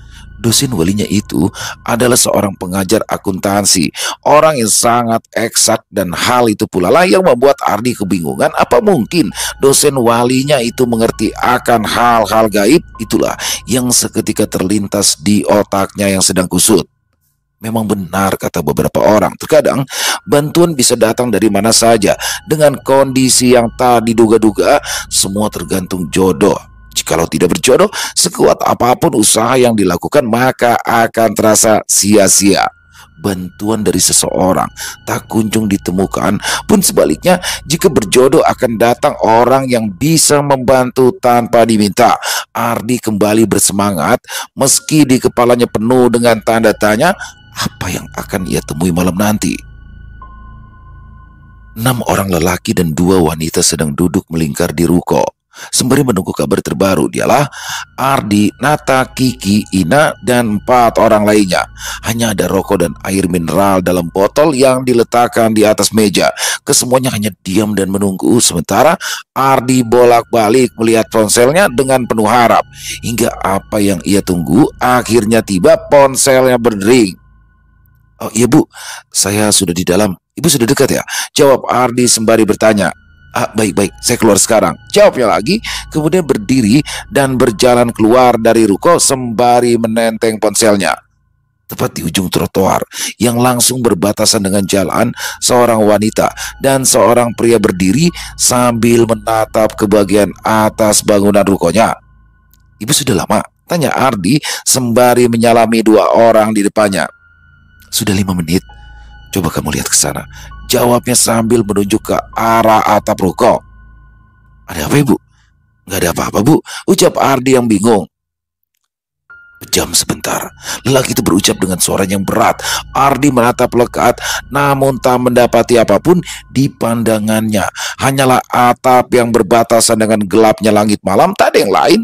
Dosen walinya itu adalah seorang pengajar akuntansi, orang yang sangat eksak, dan hal itu pula lah yang membuat Ardi kebingungan. Apa mungkin dosen walinya itu mengerti akan hal-hal gaib? Itulah yang seketika terlintas di otaknya yang sedang kusut. Memang benar kata beberapa orang, terkadang bantuan bisa datang dari mana saja dengan kondisi yang tak diduga-duga. Semua tergantung jodoh. Jikalau tidak berjodoh, sekuat apapun usaha yang dilakukan maka akan terasa sia-sia. bantuan dari seseorang tak kunjung ditemukan, pun sebaliknya jika berjodoh akan datang orang yang bisa membantu tanpa diminta. Ardi kembali bersemangat meski di kepalanya penuh dengan tanda tanya apa yang akan ia temui malam nanti. 6 orang lelaki dan 2 wanita sedang duduk melingkar di ruko sembari menunggu kabar terbaru. Dialah Ardi, Nata, Kiki, Ina, dan 4 orang lainnya. Hanya ada rokok dan air mineral dalam botol yang diletakkan di atas meja. Kesemuanya hanya diam dan menunggu, sementara Ardi bolak-balik melihat ponselnya dengan penuh harap. Hingga apa yang ia tunggu akhirnya tiba, ponselnya berdering. "Oh iya Bu, saya sudah di dalam. Ibu sudah dekat ya?" jawab Ardi sembari bertanya. Baik-baik, saya keluar sekarang," jawabnya lagi, kemudian berdiri dan berjalan keluar dari ruko sembari menenteng ponselnya. Tepat di ujung trotoar yang langsung berbatasan dengan jalan, seorang wanita dan seorang pria berdiri sambil menatap ke bagian atas bangunan rukonya. "Ibu sudah lama?" tanya Ardi sembari menyalami 2 orang di depannya. "Sudah 5 menit. Coba kamu lihat ke sana," jawabnya sambil menunjuk ke arah atap ruko. "Ada apa Ibu?" "Nggak ada apa-apa Bu," ucap Ardi yang bingung. Pejam sebentar, lelaki itu berucap dengan suara yang berat. Ardi menatap lekat, namun tak mendapati apapun di pandangannya. Hanyalah atap yang berbatasan dengan gelapnya langit malam. Tak ada yang lain.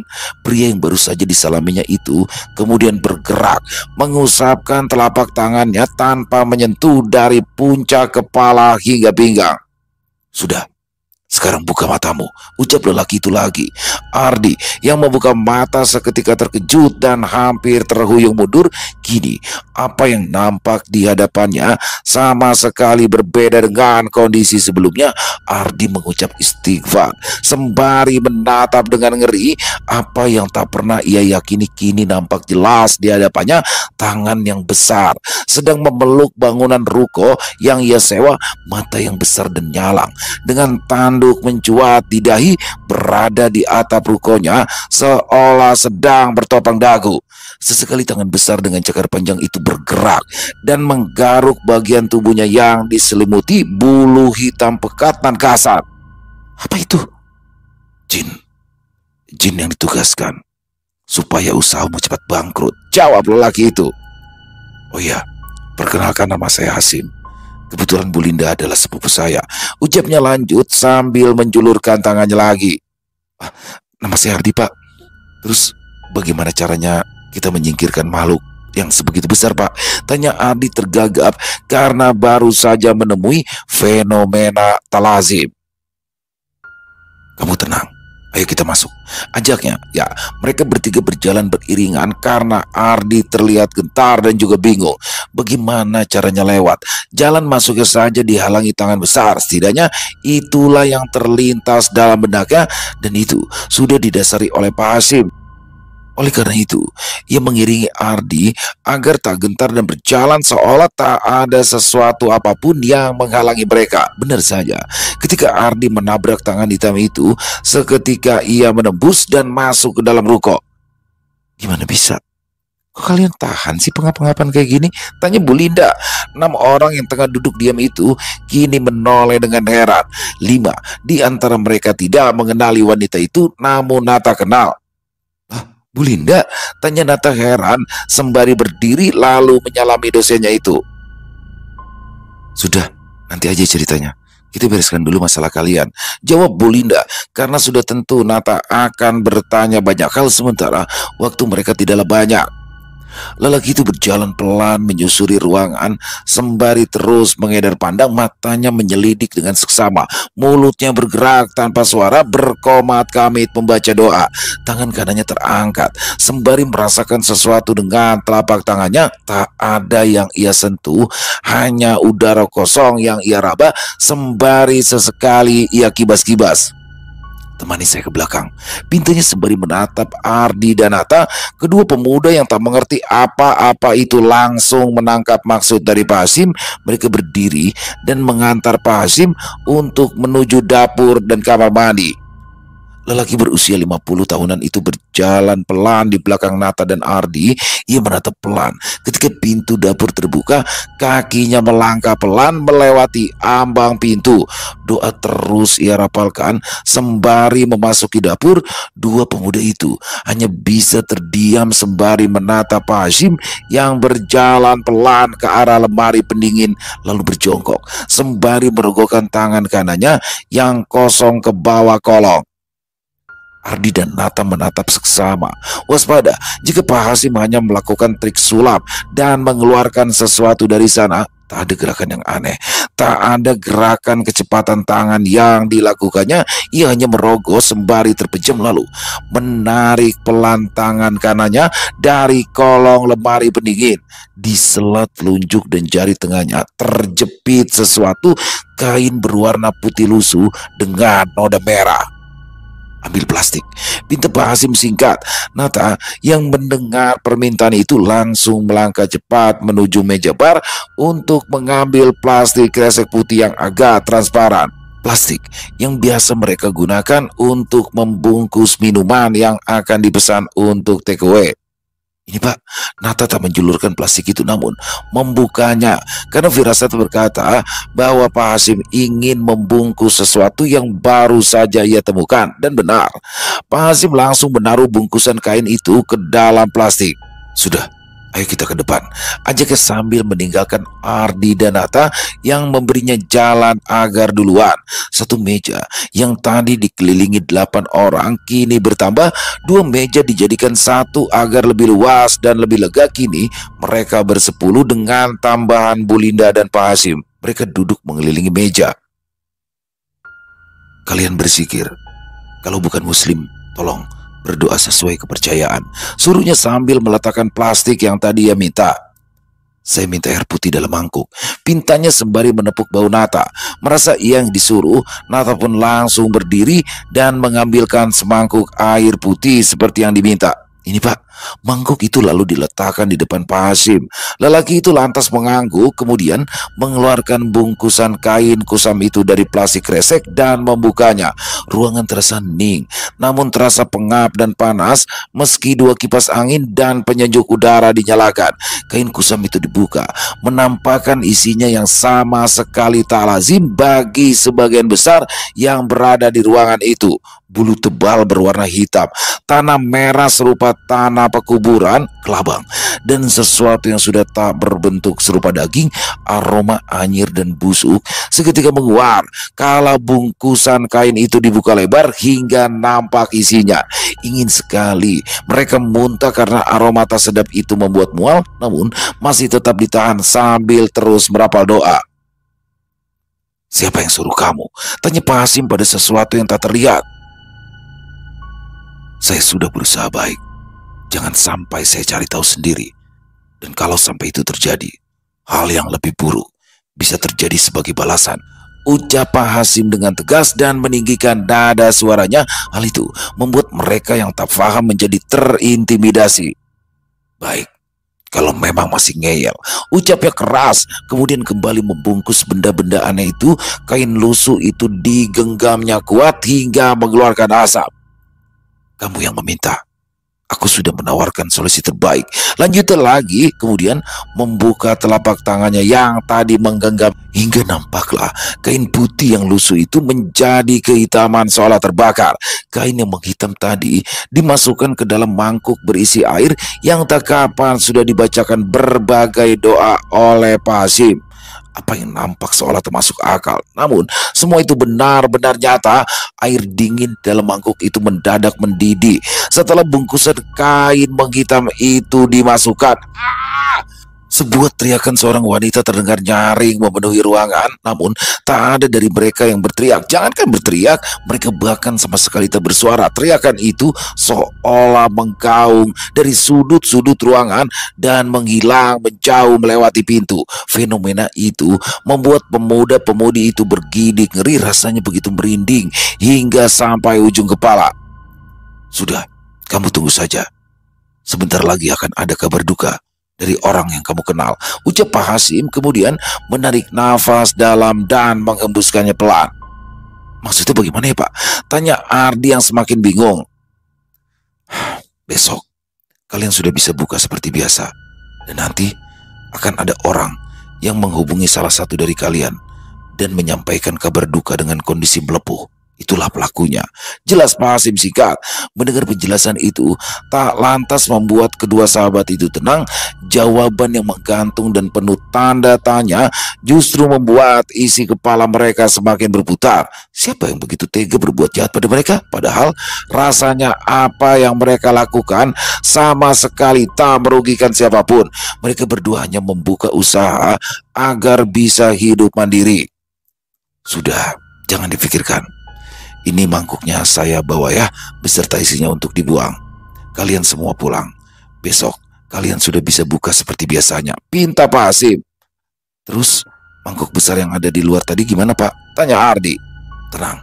Pria yang baru saja disalaminya itu kemudian bergerak, mengusapkan telapak tangannya tanpa menyentuh dari puncak kepala hingga pinggang. "Sudah, sekarang buka matamu," ucap lelaki itu lagi. Ardi yang membuka mata seketika terkejut dan hampir terhuyung mundur. Kini apa yang nampak di hadapannya sama sekali berbeda dengan kondisi sebelumnya. Ardi mengucap istighfar sembari menatap dengan ngeri. Apa yang tak pernah ia yakini kini nampak jelas di hadapannya. Tangan yang besar sedang memeluk bangunan ruko yang ia sewa. Mata yang besar dan nyalang dengan tanduk mencuat di dahi berada di atap rukonya seolah sedang bertopang dagu. Sesekali tangan besar dengan cakar panjang itu bergerak dan menggaruk bagian tubuhnya yang diselimuti bulu hitam pekat dan kasar. "Apa itu?" "Jin. Jin yang ditugaskan supaya usahamu cepat bangkrut," jawab lelaki itu. "Oh ya, perkenalkan nama saya Hasim. Kebetulan Bu Linda adalah sepupu saya," ucapnya lanjut sambil menjulurkan tangannya lagi. "Nama saya Ardi Pak. Terus bagaimana caranya kita menyingkirkan makhluk yang sebegitu besar Pak?" tanya Ardi tergagap karena baru saja menemui fenomena talazim. "Kamu tenang, ayo kita masuk," ajaknya. Ya, mereka bertiga berjalan beriringan karena Ardi terlihat gentar dan juga bingung. Bagaimana caranya lewat? Jalan masuknya saja dihalangi tangan besar. Setidaknya itulah yang terlintas dalam benaknya, dan itu sudah didasari oleh Pak Hasim. Oleh karena itu, ia mengiringi Ardi agar tak gentar dan berjalan seolah tak ada sesuatu apapun yang menghalangi mereka. Benar saja, ketika Ardi menabrak tangan hitam itu, seketika ia menembus dan masuk ke dalam ruko. "Gimana bisa? Kok kalian tahan sih pengap-pengapan kayak gini?" tanya Bu Linda. 6 orang yang tengah duduk diam itu kini menoleh dengan heran. 5 di antara mereka tidak mengenali wanita itu, namun Nata kenal. "Bu Linda?" tanya Nata heran sembari berdiri lalu menyalami dosennya itu. "Sudah, nanti aja ceritanya. Kita bereskan dulu masalah kalian," jawab Bu Linda, karena sudah tentu Nata akan bertanya banyak hal sementara waktu mereka tidaklah banyak. Lelaki itu berjalan pelan menyusuri ruangan sembari terus mengedar pandang. Matanya menyelidik dengan seksama, mulutnya bergerak tanpa suara, berkomat kamit membaca doa. Tangan kanannya terangkat sembari merasakan sesuatu dengan telapak tangannya. Tak ada yang ia sentuh, hanya udara kosong yang ia raba sembari sesekali ia kibas-kibas. "Temani saya ke belakang," pintanya sembari menatap Ardi dan Nata. Kedua pemuda yang tak mengerti apa-apa itu langsung menangkap maksud dari Pak Hasim. Mereka berdiri dan mengantar Pak Hasim untuk menuju dapur dan kamar mandi. Lelaki berusia 50 tahunan itu berjalan pelan di belakang Nata dan Ardi Ia menatap pelan. Ketika pintu dapur terbuka, kakinya melangkah pelan melewati ambang pintu. Doa terus ia rapalkan sembari memasuki dapur. Dua pemuda itu hanya bisa terdiam sembari menatap Pak Hasyim yang berjalan pelan ke arah lemari pendingin, lalu berjongkok sembari merogokkan tangan kanannya yang kosong ke bawah kolong. Ardi dan Nata menatap seksama, waspada jika Pak Hasyim hanya melakukan trik sulap dan mengeluarkan sesuatu dari sana. Tak ada gerakan yang aneh, tak ada gerakan kecepatan tangan yang dilakukannya. Ia hanya merogoh sembari terpejam lalu menarik pelan tangan kanannya dari kolong lemari pendingin. Di sela telunjuk dan jari tengahnya terjepit sesuatu, kain berwarna putih lusuh dengan noda merah. Ambil plastik, pinta Pak Hasyim singkat. Nata yang mendengar permintaan itu langsung melangkah cepat menuju meja bar untuk mengambil plastik kresek putih yang agak transparan. Plastik yang biasa mereka gunakan untuk membungkus minuman yang akan dipesan untuk takeaway. Ini Pak, Nata tak menjulurkan plastik itu namun membukanya karena firasat berkata bahwa Pak Hasyim ingin membungkus sesuatu yang baru saja ia temukan. Dan benar, Pak Hasyim langsung menaruh bungkusan kain itu ke dalam plastik. Sudah, ayo kita ke depan, ajaknya sambil meninggalkan Ardi dan Nata yang memberinya jalan agar duluan. Satu meja yang tadi dikelilingi 8 orang kini bertambah 2 meja dijadikan satu agar lebih luas dan lebih lega. Kini mereka bersepuluh dengan tambahan Bu Linda dan Pak Hasyim. Mereka duduk mengelilingi meja. Kalian berzikir, kalau bukan muslim tolong berdoa sesuai kepercayaan, suruhnya sambil meletakkan plastik yang tadi ia minta. Saya minta air putih dalam mangkuk, pintanya sembari menepuk bau Nata. Merasa ia yang disuruh, Nata pun langsung berdiri dan mengambilkan semangkuk air putih seperti yang diminta. Ini Pak, mangkuk itu lalu diletakkan di depan Pak Hasyim. Lelaki itu lantas mengangguk, kemudian mengeluarkan bungkusan kain kusam itu dari plastik kresek dan membukanya. Ruangan terasa hening, namun terasa pengap dan panas meski 2 kipas angin dan penyejuk udara dinyalakan. Kain kusam itu dibuka, menampakkan isinya yang sama sekali tak lazim bagi sebagian besar yang berada di ruangan itu. Bulu tebal berwarna hitam, tanah merah serupa tanah pekuburan, kelabang, dan sesuatu yang sudah tak berbentuk serupa daging. Aroma anyir dan busuk seketika menguap kala bungkusan kain itu dibuka lebar hingga nampak isinya. Ingin sekali mereka muntah karena aroma tak sedap itu membuat mual, namun masih tetap ditahan sambil terus merapal doa. Siapa yang suruh kamu? Tanya Pak Hasyim pada sesuatu yang tak terlihat. Saya sudah berusaha baik. Jangan sampai saya cari tahu sendiri. Dan kalau sampai itu terjadi, hal yang lebih buruk bisa terjadi sebagai balasan, ucap Pak Hasyim dengan tegas dan meninggikan nada suaranya. Hal itu membuat mereka yang tak paham menjadi terintimidasi. Baik, kalau memang masih ngeyel, ucapnya keras, kemudian kembali membungkus benda-benda aneh itu. Kain lusuh itu digenggamnya kuat hingga mengeluarkan asap. Kamu yang meminta, aku sudah menawarkan solusi terbaik. Lanjutnya lagi, kemudian membuka telapak tangannya yang tadi menggenggam hingga nampaklah kain putih yang lusuh itu menjadi kehitaman seolah terbakar. Kain yang menghitam tadi dimasukkan ke dalam mangkuk berisi air yang tak kapan sudah dibacakan berbagai doa oleh Pak Hasyim. Apa yang nampak seolah termasuk akal, namun semua itu benar-benar nyata. Air dingin dalam mangkuk itu mendadak mendidih setelah bungkusan kain menghitam itu dimasukkan. Sebuah teriakan seorang wanita terdengar nyaring memenuhi ruangan, namun tak ada dari mereka yang berteriak. Jangankan berteriak, mereka bahkan sama sekali tak bersuara. Teriakan itu seolah menggaung dari sudut-sudut ruangan dan menghilang menjauh melewati pintu. Fenomena itu membuat pemuda-pemudi itu bergidik, ngeri rasanya begitu merinding hingga sampai ujung kepala. Sudah, kamu tunggu saja. Sebentar lagi akan ada kabar duka dari orang yang kamu kenal, ucap Pak Hasyim, kemudian menarik nafas dalam dan menghembuskannya pelan. Maksudnya bagaimana ya Pak? Tanya Ardi yang semakin bingung. Besok kalian sudah bisa buka seperti biasa. Dan nanti akan ada orang yang menghubungi salah satu dari kalian dan menyampaikan kabar duka dengan kondisi melepuh. Itulah pelakunya. Jelas Pak Hasim singkat. Mendengar penjelasan itu tak lantas membuat kedua sahabat itu tenang. Jawaban yang menggantung dan penuh tanda tanya justru membuat isi kepala mereka semakin berputar. Siapa yang begitu tega berbuat jahat pada mereka? Padahal rasanya apa yang mereka lakukan sama sekali tak merugikan siapapun. Mereka berdua hanya membuka usaha agar bisa hidup mandiri. Sudah, jangan dipikirkan. Ini mangkuknya saya bawa ya, beserta isinya untuk dibuang. Kalian semua pulang. Besok kalian sudah bisa buka seperti biasanya, pinta Pak Hasim. Terus mangkuk besar yang ada di luar tadi gimana Pak? Tanya Ardi. Tenang,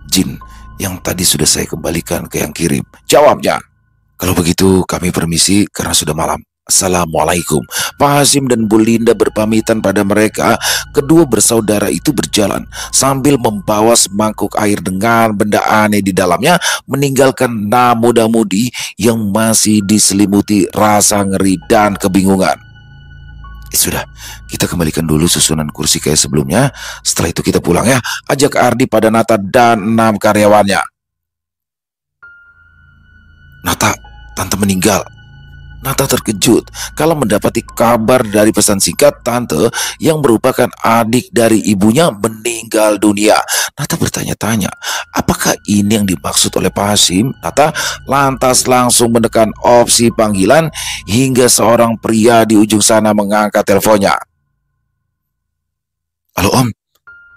jin yang tadi sudah saya kembalikan ke yang kirim, jawabnya. Kalau begitu kami permisi karena sudah malam. Assalamualaikum. Pak Hasim dan Bu Linda berpamitan pada mereka. Kedua bersaudara itu berjalan sambil membawa semangkuk air dengan benda aneh di dalamnya, meninggalkan muda-mudi yang masih diselimuti rasa ngeri dan kebingungan. Sudah, kita kembalikan dulu susunan kursi kayak sebelumnya. Setelah itu kita pulang ya. Ajak Ardi pada Nata dan 6 karyawannya. Nata, tante meninggal. Nata terkejut kalau mendapati kabar dari pesan singkat tante yang merupakan adik dari ibunya meninggal dunia. Nata bertanya-tanya, apakah ini yang dimaksud oleh Pak Hasim? Nata lantas langsung menekan opsi panggilan hingga seorang pria di ujung sana mengangkat teleponnya. Halo Om,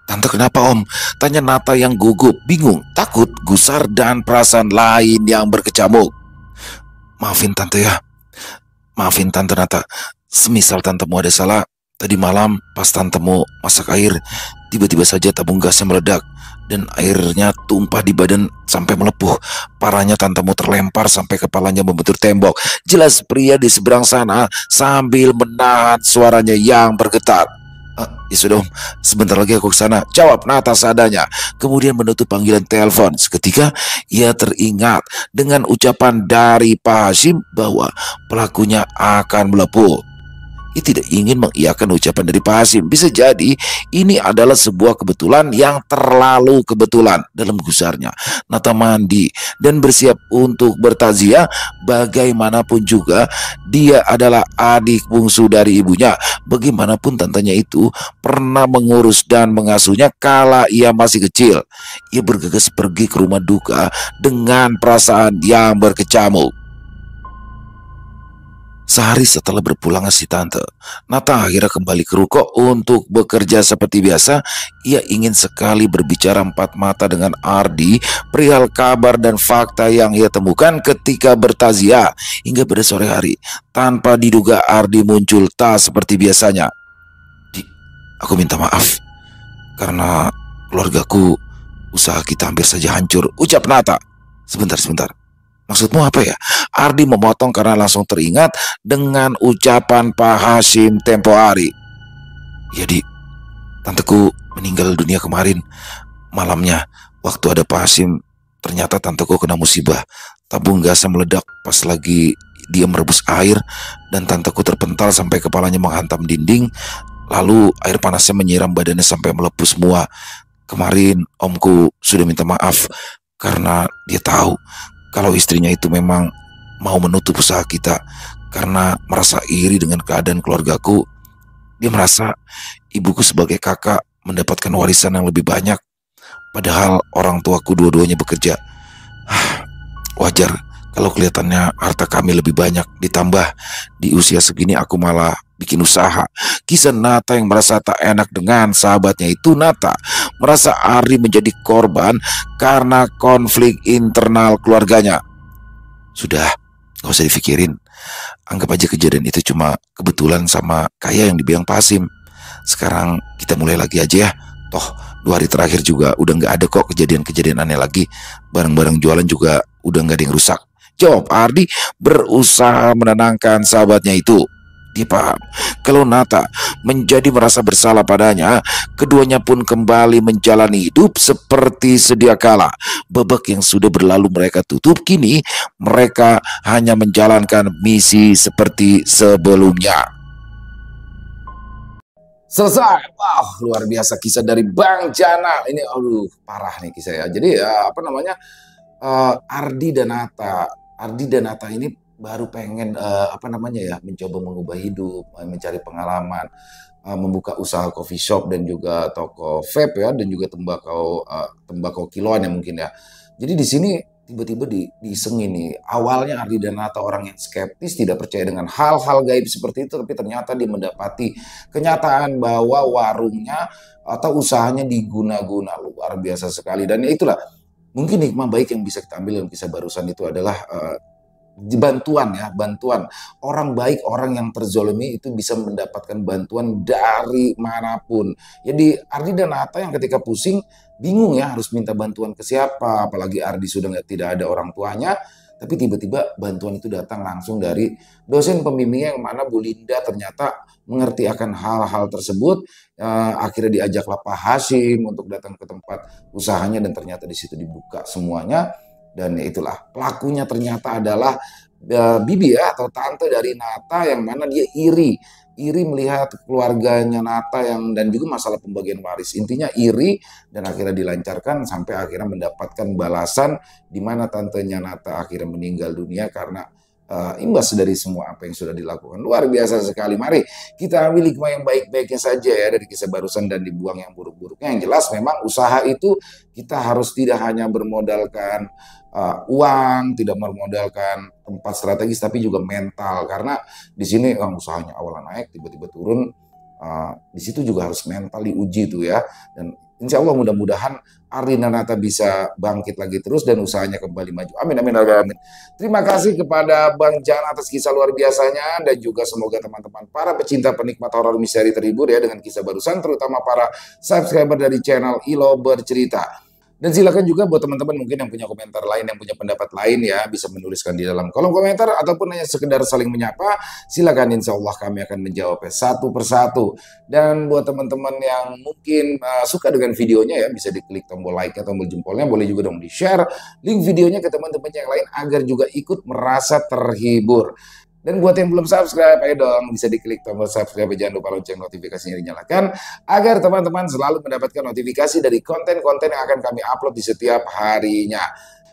tante kenapa Om? Tanya Nata yang gugup, bingung, takut, gusar, dan perasaan lain yang berkecamuk. Maafin tante ya. Maafin tante Nata, semisal tantemu ada salah, tadi malam pas tantemu masak air, tiba-tiba saja tabung gasnya meledak dan airnya tumpah di badan sampai melepuh. Parahnya tantemu terlempar sampai kepalanya membentur tembok. Jelas pria di seberang sana sambil menahan suaranya yang bergetar. Ya sudah Om, sebentar lagi aku ke sana, jawab Nata seadanya. Kemudian menutup panggilan telepon. Seketika ia teringat dengan ucapan dari Pak Hasim bahwa pelakunya akan melepuh. Ia tidak ingin mengiyakan ucapan dari Pak Hasim. Bisa jadi ini adalah sebuah kebetulan yang terlalu kebetulan. Dalam gusarnya Nata mandi dan bersiap untuk bertaziah. Bagaimanapun juga dia adalah adik bungsu dari ibunya. Bagaimanapun tantenya itu pernah mengurus dan mengasuhnya kala ia masih kecil. Ia bergegas pergi ke rumah duka dengan perasaan yang berkecamuk. Sehari setelah berpulangnya si tante, Nata akhirnya kembali ke ruko untuk bekerja seperti biasa. Ia ingin sekali berbicara empat mata dengan Ardi perihal kabar dan fakta yang ia temukan ketika bertaziah. Hingga pada sore hari, tanpa diduga Ardi muncul tak seperti biasanya. Aku minta maaf karena keluargaku, usaha kita hampir saja hancur, ucap Nata. Sebentar. Maksudmu apa ya? Ardi memotong karena langsung teringat dengan ucapan Pak Hasim tempo hari. Jadi, tanteku meninggal dunia kemarin malamnya. Waktu ada Pak Hasim, ternyata tanteku kena musibah. Tabung gasnya meledak pas lagi dia merebus air dan tanteku terpental sampai kepalanya menghantam dinding. Lalu air panasnya menyiram badannya sampai melepuh semua. Kemarin omku sudah minta maaf karena dia tahu kalau istrinya itu memang mau menutup usaha kita karena merasa iri dengan keadaan keluargaku. Dia merasa ibuku sebagai kakak mendapatkan warisan yang lebih banyak, padahal orang tuaku dua-duanya bekerja. Wajar kalau kelihatannya harta kami lebih banyak, ditambah di usia segini aku malah bikin usaha. Kisah Nata yang merasa tak enak dengan sahabatnya itu. Nata merasa Ardi menjadi korban karena konflik internal keluarganya. Sudah, gak usah dipikirin. Anggap aja kejadian itu cuma kebetulan sama kayak yang dibilang Pak Hasim. Sekarang kita mulai lagi aja ya. Toh 2 hari terakhir juga udah gak ada kok kejadian-kejadian aneh lagi. Barang-barang jualan juga udah gak ada yang rusak, jawab Ardi berusaha menenangkan sahabatnya itu. Dia paham kalau Nata menjadi merasa bersalah padanya, keduanya pun kembali menjalani hidup seperti sedia kala. Babak yang sudah berlalu mereka tutup, kini mereka hanya menjalankan misi seperti sebelumnya. Selesai. Wah, luar biasa kisah dari Bang Jana. Ini aduh parah nih kisah ya. Jadi apa namanya? Ardi dan Nata. Ardi dan Nata ini baru pengen apa namanya ya, mencoba mengubah hidup, mencari pengalaman, membuka usaha coffee shop dan juga toko vape ya, dan juga tembakau kiloan ya mungkin ya. Jadi di sini tiba-tiba disengin nih. Awalnya Ardi dan Nata orang yang skeptis, tidak percaya dengan hal-hal gaib seperti itu, tapi ternyata dia mendapati kenyataan bahwa warungnya atau usahanya diguna-guna. Luar biasa sekali. Dan itulah mungkin hikmah baik yang bisa kita ambil dalam kisah barusan itu adalah bantuan ya, bantuan. Orang baik, orang yang terzolimi itu bisa mendapatkan bantuan dari manapun. Jadi Ardi dan Nata yang ketika pusing, bingung ya harus minta bantuan ke siapa, apalagi Ardi sudah tidak ada orang tuanya, tapi tiba-tiba bantuan itu datang langsung dari dosen pembimbingnya yang mana Bu Linda ternyata mengerti akan hal-hal tersebut. Akhirnya diajaklah Pak Hashim untuk datang ke tempat usahanya dan ternyata di situ dibuka semuanya. Dan itulah pelakunya ternyata adalah bibi ya atau tante dari Nata yang mana dia iri melihat keluarganya Nata yang dan juga masalah pembagian waris. Intinya iri dan akhirnya dilancarkan sampai akhirnya mendapatkan balasan di mana tantenya Nata akhirnya meninggal dunia karena imbas dari semua apa yang sudah dilakukan. Luar biasa sekali. Mari kita ambil hikmah yang baik-baiknya saja ya dari kisah barusan dan dibuang yang buruk-buruknya. Yang jelas memang usaha itu kita harus tidak hanya bermodalkan uang, tidak bermodalkan tempat strategis, tapi juga mental. Karena di sini usahanya awalnya naik, tiba-tiba turun. Di situ juga harus mental diuji tuh ya. Dan insya Allah mudah-mudahan Ardi dan Nata bisa bangkit lagi terus dan usahanya kembali maju. Amin, amin, amin. Terima kasih kepada Bang Jan atas kisah luar biasanya dan juga semoga teman-teman para pecinta penikmat horor misteri terhibur ya dengan kisah barusan, terutama para subscriber dari channel Ilo Bercerita. Dan silakan juga buat teman-teman mungkin yang punya komentar lain, yang punya pendapat lain ya, bisa menuliskan di dalam kolom komentar ataupun hanya sekedar saling menyapa. Silakan, insya Allah kami akan menjawabnya satu persatu. Dan buat teman-teman yang mungkin suka dengan videonya ya, bisa diklik tombol like atau tombol jempolnya, boleh juga dong di-share link videonya ke teman-teman yang lain agar juga ikut merasa terhibur. Dan buat yang belum subscribe, ayo dong bisa diklik tombol subscribe, jangan lupa lonceng notifikasinya dinyalakan agar teman-teman selalu mendapatkan notifikasi dari konten-konten yang akan kami upload di setiap harinya.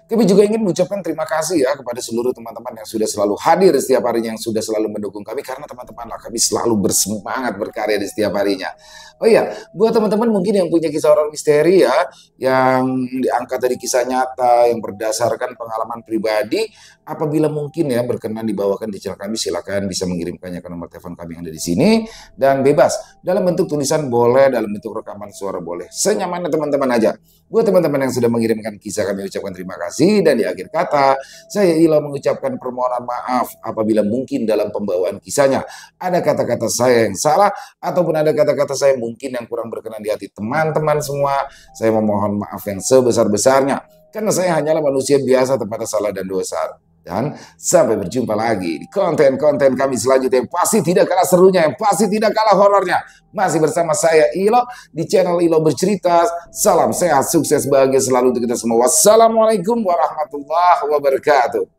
Kami juga ingin mengucapkan terima kasih ya kepada seluruh teman-teman yang sudah selalu hadir setiap harinya, yang sudah selalu mendukung kami, karena teman-temanlah kami selalu bersemangat berkarya di setiap harinya. Oh iya, buat teman-teman mungkin yang punya kisah horor misteri ya, yang diangkat dari kisah nyata, yang berdasarkan pengalaman pribadi, apabila mungkin ya berkenan dibawakan di channel kami, silakan bisa mengirimkannya ke nomor telepon kami yang ada di sini, dan bebas, dalam bentuk tulisan boleh, dalam bentuk rekaman suara boleh, senyamannya teman-teman aja. Buat teman-teman yang sudah mengirimkan kisah, kami ucapkan terima kasih. Dan di akhir kata, saya Ilo mengucapkan permohonan maaf apabila mungkin dalam pembawaan kisahnya ada kata-kata saya yang salah, ataupun ada kata-kata saya mungkin yang kurang berkenan di hati teman-teman semua. Saya memohon maaf yang sebesar-besarnya, karena saya hanyalah manusia biasa, tempatnya salah dan dosa. Dan sampai berjumpa lagi di konten-konten kami selanjutnya yang pasti tidak kalah serunya, yang pasti tidak kalah horornya. Masih bersama saya Ilo di channel Ilo Bercerita. Salam sehat, sukses, bahagia selalu untuk kita semua. Wassalamualaikum warahmatullahi wabarakatuh.